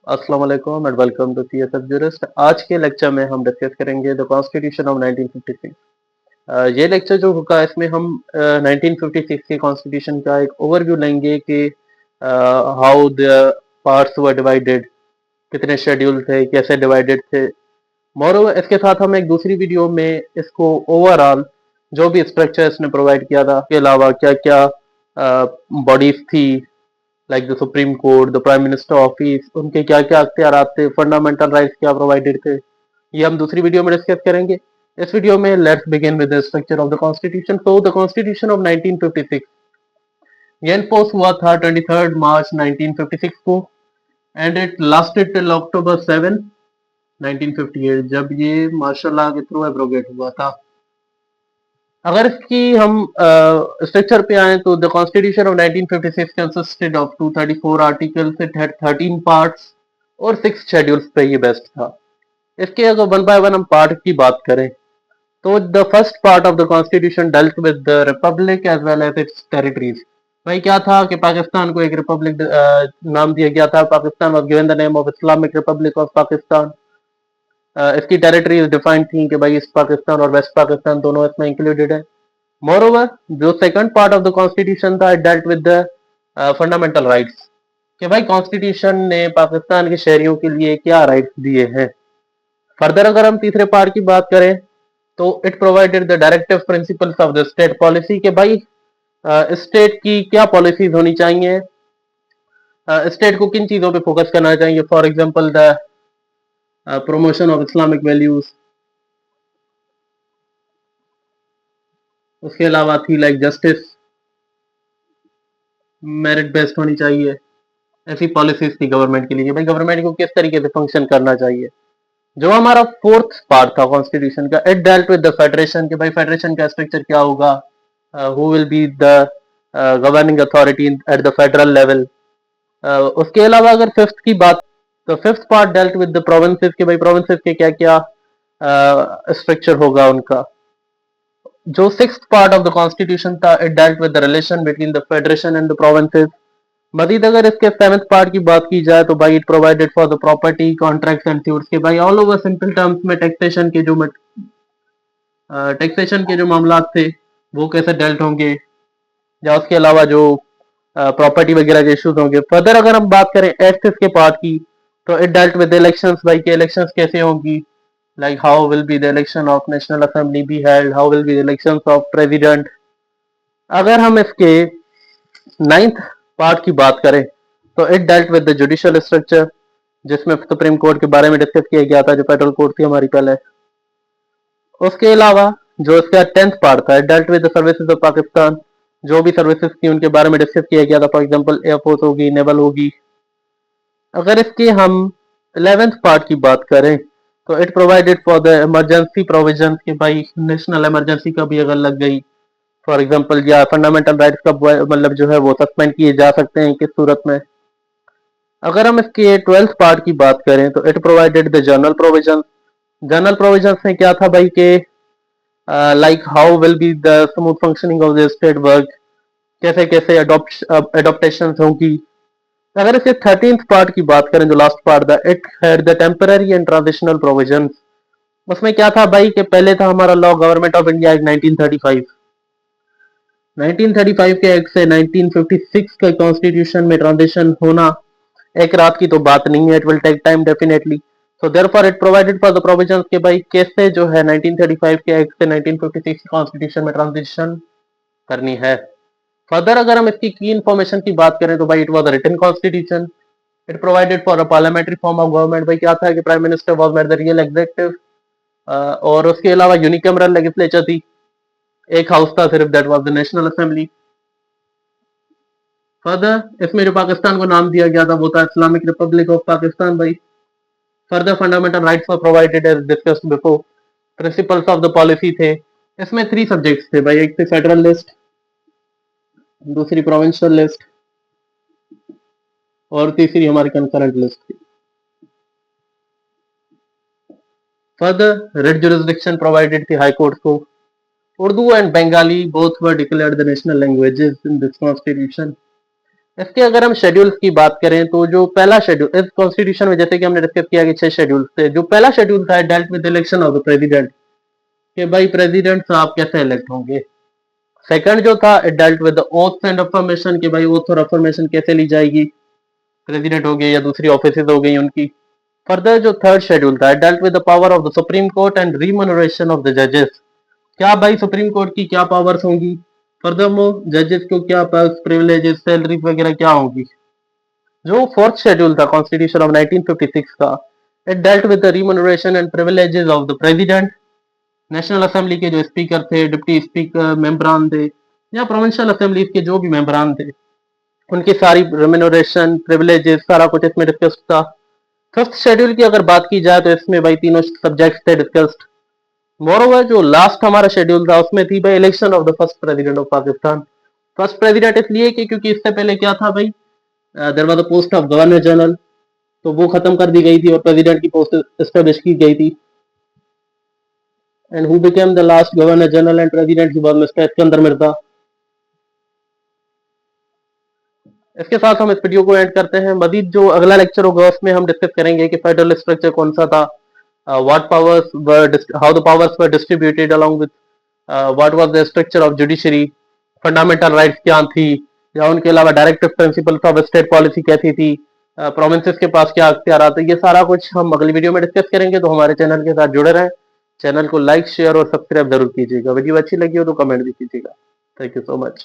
अस्सलाम वालेकुम and welcome to CSF jurist. आज के लेक्चर में हम डिस्कस करेंगे द कॉन्स्टिट्यूशन ऑफ 1956। ये लेक्चर जो होगा इसमें हम 1956 के कॉन्स्टिट्यूशन का एक ओवरव्यू लेंगे कि how the parts were divided, कितने शेड्यूल थे, कैसे डिवाइडेड थे। मोreover इसके साथ हम एक दूसरी वीडियो में इसको ओवरऑल जो भी स्ट्रक्चर इसने प्रोवाइड किया था के अलावा क्या क्या बॉडीज थी, like the supreme court, the prime minister office, उनके क्या क्या अख्तियारात थे, फंडामेंटल राइट्स क्या प्रोवाइडेड थे, ये हम दूसरी वीडियो में डिस्कस करेंगे। इस वीडियो में let's begin with the structure of the constitution. तो द कॉन्स्टिट्यूशन ऑफ 1956 ये इनफोर्स हुआ था 23 मार्च 1956 को एंड इट लास्टेड टिल अक्टूबर 7 1958, जब ये मार्शल लॉ के थ्रू एब्रोगेट हुआ था। अगर इसकी हम स्ट्रक्चर पे आए तो the constitution of 1956 consisted of 234 articles, it had 13 parts और 6 शेड्यूल्स पे ये बेस्ट था। इसके अगर वन बाय वन हम पार्ट की बात करें तो the first part of the constitution dealt with the republic as well as its territories. भाई क्या था कि पाकिस्तान को एक रिपब्लिक नाम दिया गया था। Pakistan was given the name of Islamic Republic of Pakistan. इसकी टेरिटरीज डिफाइंड थी कि भाई ईस्ट पाकिस्तान और वेस्ट पाकिस्तान दोनों इसमें इंक्लूडेड है। मोरओवर जो second part of the constitution था, it dealt with the fundamental rights कि भाई कॉन्स्टिट्यूशन ने पाकिस्तान के शहरियों के लिए क्या राइट्स दिए हैं। फर्दर अगर हम तीसरे पार्ट की बात करें तो it provided the directive principles of the state policy कि भाई स्टेट की क्या पॉलिसीज होनी चाहिए, स्टेट को किन चीजों पे फोकस करना चाहिए। For example the promotion of Islamic values, उसके अलावा थी लाइक जस्टिस, मेरिट बेस्ड होनी चाहिए। ऐसी पॉलिसीज थी गवर्नमेंट के लिए कि भाई गवर्नमेंट को किस तरीके से फंक्शन करना चाहिए। जो हमारा फोर्थ पार्ट था कॉन्स्टिट्यूशन का, it dealt with the federation कि भाई फेडरेशन का स्ट्रक्चर क्या होगा, who will be the governing authority at the federal level. उसके अलावा अगर फिफ्थ की बात, तो fifth part dealt with the provinces कि भाई प्रोविंसेस के क्या क्या स्ट्रक्चर होगा उनका। जो sixth part of the constitution था, it dealt with the relation between the federation and the provinces. मजीद अगर इसके सेवेंथ पार्ट की बात की जाए तो भाई it provided for the property contracts and suits के भाई ऑल ओवर सिंपल टर्म्स में टैक्सेशन के जो मामला थे वो कैसे डेल्ट होंगे, या उसके अलावा जो प्रॉपर्टी वगैरह के इश्यूज होंगे। फर्दर अगर हम बात करें एट्थ के पार्ट की तो इट डेल्ट विद इलेक्शंस, भाई के इलेक्शंस कैसे होंगी, like how will be the election of national assembly be held, how will be the elections of president. अगर हम इसके नाइन्थ पार्ट की बात करें तो it dealt with the judicial structure, जिसमें सुप्रीम कोर्ट के बारे में डिस्कस किया गया था, जो फेडरल कोर्ट थी हमारी पहले। उसके अलावा जो इसका टेंथ पार्ट था, it dealt with the services of Pakistan, जो भी सर्विसेज थी उनके बारे में डिस्कस किया गया था। फॉर एग्जांपल एयरफोर्स होगी, नेवल होगी। अगर इसके हम 11th पार्ट की बात करें तो it provided for the emergency provision कि भाई नेशनल इमरजेंसी कभी अगर लग गई, फॉर एग्जांपल, या फंडामेंटल राइट्स का मतलब जो है वो सस्पेंड किए जा सकते हैं किस सूरत में। अगर हम इसके 12th पार्ट की बात करें तो it provided the general provision. General provision में क्या था भाई के like how will be the smooth functioning of the state work, कैसे कैसे एडोप्टेशन होंगी। अगर इसके 13th पार्ट की बात करें जो लास्ट पार्ट था, it had the temporary and transitional provision. उसमें क्या था भाई कि पहले था हमारा law government of India act 1935। 1935 के एक्ट से 1956 के कॉन्स्टिट्यूशन में ट्रांजिशन होना एक रात की तो बात नहीं है, it will take time definitely. So therefore it provided for the provisions के भाई कैसे जो है 1935 के एक्ट से 1956 के कॉन्स्टिट्यूशन में ट्रांजिशन करनी है। फर्दर अगर हम इसकी की इंफॉर्मेशन की बात करें तो भाई it was a written constitution, it provided for a parliamentary form of government. भाई क्या था कि prime minister was made the real executive, और उसके अलावा यूनिकैमरल लेजिस्लेचर थी, एक हाउस था सिर्फ, that was the national assembly. Further इसमें जो पाकिस्तान को नाम दिया गया था वो था इस्लामिक रिपब्लिक ऑफ पाकिस्तान भाई। Further fundamental rights were provided as discussed before. Principles of the policy थे, इसमें 3 सब्जेक्ट्स थे भाई, एक थे फेडरल लिस्ट, दूसरी प्रोविंशियल लिस्ट और तीसरी हमारी कंकरेंट लिस्ट थी। फर्दर रेड जुरिस्डिक्शन प्रोवाइडेड थी हाई कोर्ट को। Urdu and Bengali both were declared the national languages in this constitution. इसके अगर हम शेड्यूल्स की बात करें तो जो पहला शेड्यूल इस कॉन्स्टिट्यूशन में, जैसे कि हमने डिस्कस किया कि 6 शेड्यूल थे, जो पहला शेड्यूल था dealt with election of the president, कि भाई प्रेसिडेंट साहब कैसे इलेक्ट होंगे। सेकंड जो था it dealt with the oath and affirmation, कि भाई ओथ और अफर्मेशन कैसे ली जाएगी, प्रेसिडेंट हो गए या दूसरी ऑफिसेज हो गई उनकी। फर्दर जो थर्ड शेड्यूल था dealt with the power of the supreme court and remuneration of the जजेस, क्या भाई सुप्रीम कोर्ट की क्या पावर्स होंगी, फर्दरमोर जजेस को क्या पर्क्स, प्रिविलेजेस, सैलरी वगैरह क्या होंगी। जो फोर्थ शेड्यूल था कॉन्स्टिट्यूशन ऑफ 1956 का, it dealt with the remuneration and privileges of the president, national assembly के जो स्पीकर थे, डिप्टी स्पीकर, मेंबरान थे, या प्रोविंशियल असेंबलीज के जो भी मेंबरान थे, उनकी सारी रेम्यूनरेशन, प्रिविलेजेस, सारा कुछ इसमें डिस्कस था। फिफ्थ शेड्यूल की अगर बात की जाए तो इसमें भाई तीनों सब्जेक्ट्स थे डिस्कस्ड। मोरओवर जो लास्ट हमारा शेड्यूल था उसमें थी भाई election of the first president of Pakistan. First president इसलिए कि क्योंकि इससे पहले क्या था भाई, there was the post of governor general, तो वो खत्म कर दी गई थी और प्रेसिडेंट की पोस्ट एस्टेब्लिश की गई थी। And who became the last governor general and president, he was mister Iskander Mirza. इसके साथ हम इस वीडियो को एंड करते हैं। मजीद जो अगला लेक्चर होगा उसमें हम डिस्कस करेंगे कि फेडरल स्ट्रक्चर कौन सा था, what powers were, how the powers were distributed along with, what was the structure of judiciary, fundamental rights क्या थी, या उनके अलावा directive principles of state policy कैसी थी, प्रोविंसेस के पास क्या अख्तियार आते, ये सारा कुछ हम अगली वीडियो में डिस्कस करेंगे। तो हमारे चैनल के साथ जुड़े रहें, चैनल को लाइक, शेयर और सब्सक्राइब जरूर कीजिएगा। वीडियो अच्छी लगी हो तो कमेंट भी कीजिएगा। Thank you so much.